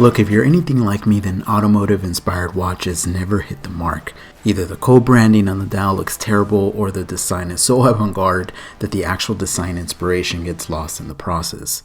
Look, if you're anything like me, then automotive-inspired watches never hit the mark. Either the co-branding on the dial looks terrible, or the design is so avant-garde that the actual design inspiration gets lost in the process.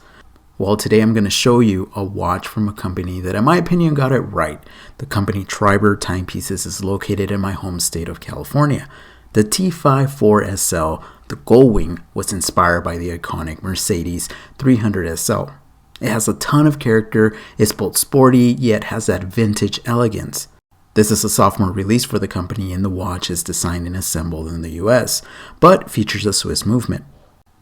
Well, today I'm going to show you a watch from a company that in my opinion got it right. The company Triber Timepieces is located in my home state of California. The T54SL, the Gold Wing, was inspired by the iconic Mercedes 300SL. It has a ton of character, it's both sporty yet has that vintage elegance. This is a sophomore release for the company and the watch is designed and assembled in the US, but features a Swiss movement.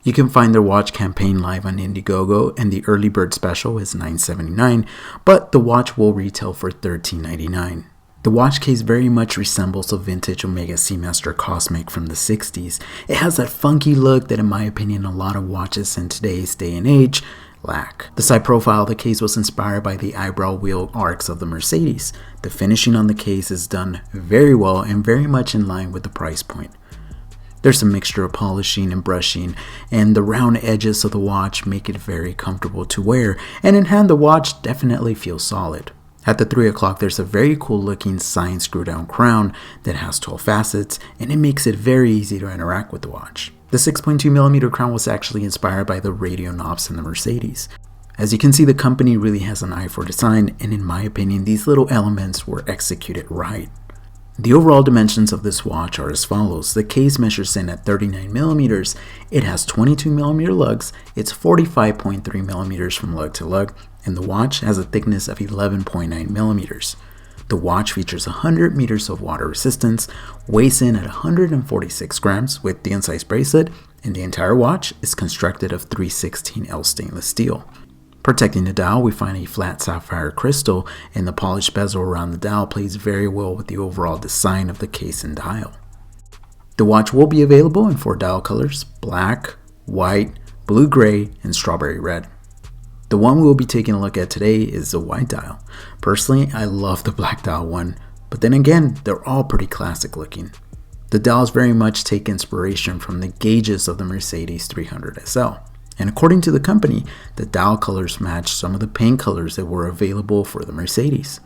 You can find their watch campaign live on Indiegogo and the early bird special is $9.79, but the watch will retail for $13.99. The watch case very much resembles a vintage Omega Seamaster Cosmic from the 60s. It has that funky look that in my opinion a lot of watches in today's day and age lack. The side profile of the case was inspired by the eyebrow wheel arcs of the Mercedes. The finishing on the case is done very well and very much in line with the price point. There's a mixture of polishing and brushing, and the round edges of the watch make it very comfortable to wear, and in hand the watch definitely feels solid. At the 3 o'clock there's a very cool looking signed screw down crown that has 12 facets, and it makes it very easy to interact with the watch. The 6.2mm crown was actually inspired by the radio knobs in the Mercedes. As you can see, the company really has an eye for design, and in my opinion these little elements were executed right. The overall dimensions of this watch are as follows. The case measures in at 39mm, it has 22mm lugs, it's 45.3mm from lug to lug, and the watch has a thickness of 11.9mm. The watch features 100 meters of water resistance, weighs in at 146 grams with the incised bracelet, and the entire watch is constructed of 316L stainless steel. Protecting the dial, we find a flat sapphire crystal, and the polished bezel around the dial plays very well with the overall design of the case and dial. The watch will be available in 4 dial colors: black, white, blue-gray, and strawberry red. The one we will be taking a look at today is the white dial. Personally, I love the black dial one, but then again, they're all pretty classic looking. The dials very much take inspiration from the gauges of the Mercedes 300SL. And according to the company, the dial colors match some of the paint colors that were available for the Mercedes.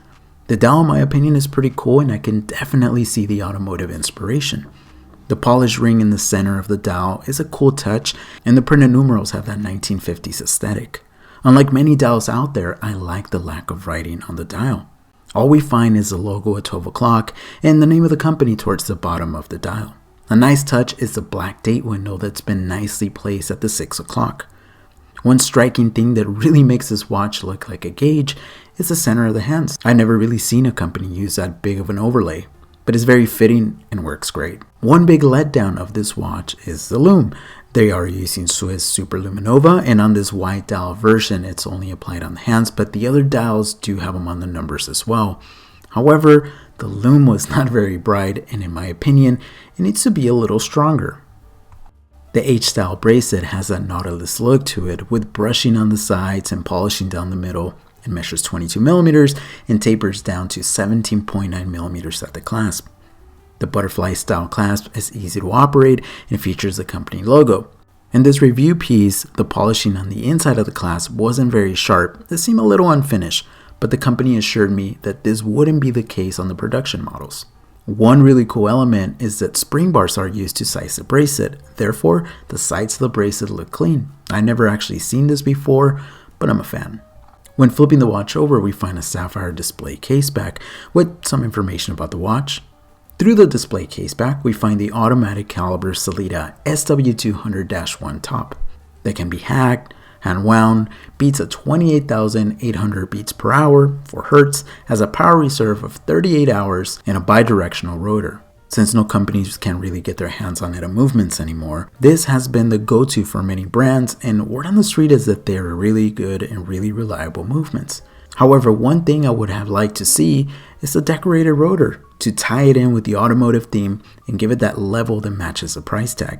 The dial in my opinion is pretty cool, and I can definitely see the automotive inspiration. The polished ring in the center of the dial is a cool touch, and the printed numerals have that 1950s aesthetic. Unlike many dials out there, I like the lack of writing on the dial. All we find is the logo at 12 o'clock and the name of the company towards the bottom of the dial. A nice touch is the black date window that's been nicely placed at the 6 o'clock. One striking thing that really makes this watch look like a gauge is the center of the hands. I've never really seen a company use that big of an overlay, but it's very fitting and works great. One big letdown of this watch is the lume. They are using Swiss Super Luminova, and on this white dial version it's only applied on the hands, but the other dials do have them on the numbers as well. However, the lume was not very bright, and in my opinion it needs to be a little stronger. The H-style bracelet has that Nautilus look to it, with brushing on the sides and polishing down the middle. It measures 22mm and tapers down to 17.9mm at the clasp. The butterfly style clasp is easy to operate and features the company logo. In this review piece, the polishing on the inside of the clasp wasn't very sharp. It seemed a little unfinished, but the company assured me that this wouldn't be the case on the production models. One really cool element is that spring bars are used to size the bracelet. Therefore, the sides of the bracelet look clean. I never actually seen this before, but I'm a fan. When flipping the watch over, we find a sapphire display case back with some information about the watch. Through the display case back, we find the automatic caliber Sellita SW200-1 top that can be hacked, hand wound, beats at 28,800 beats per hour for Hertz, has a power reserve of 38 hours, and a bidirectional rotor. Since no companies can really get their hands on Eta movements anymore, this has been the go-to for many brands, and word on the street is that they're really good and really reliable movements. However, one thing I would have liked to see is the decorated rotor to tie it in with the automotive theme and give it that level that matches the price tag.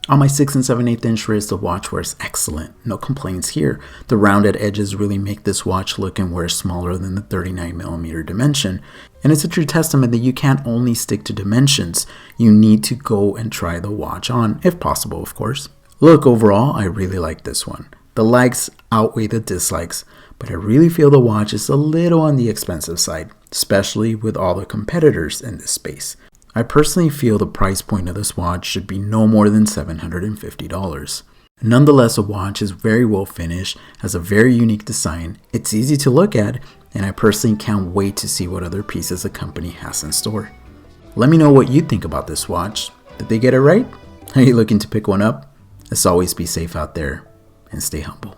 On my 6 7/8 inch wrist, the watch wears excellent, no complaints here. The rounded edges really make this watch look and wear smaller than the 39mm dimension, and it's a true testament that you can't only stick to dimensions, you need to go and try the watch on, if possible of course. Look, overall, I really like this one. The likes outweigh the dislikes, but I really feel the watch is a little on the expensive side, especially with all the competitors in this space. I personally feel the price point of this watch should be no more than $750. Nonetheless, the watch is very well finished, has a very unique design, it's easy to look at, and I personally can't wait to see what other pieces the company has in store. Let me know what you think about this watch. Did they get it right? Are you looking to pick one up? As always, be safe out there and stay humble.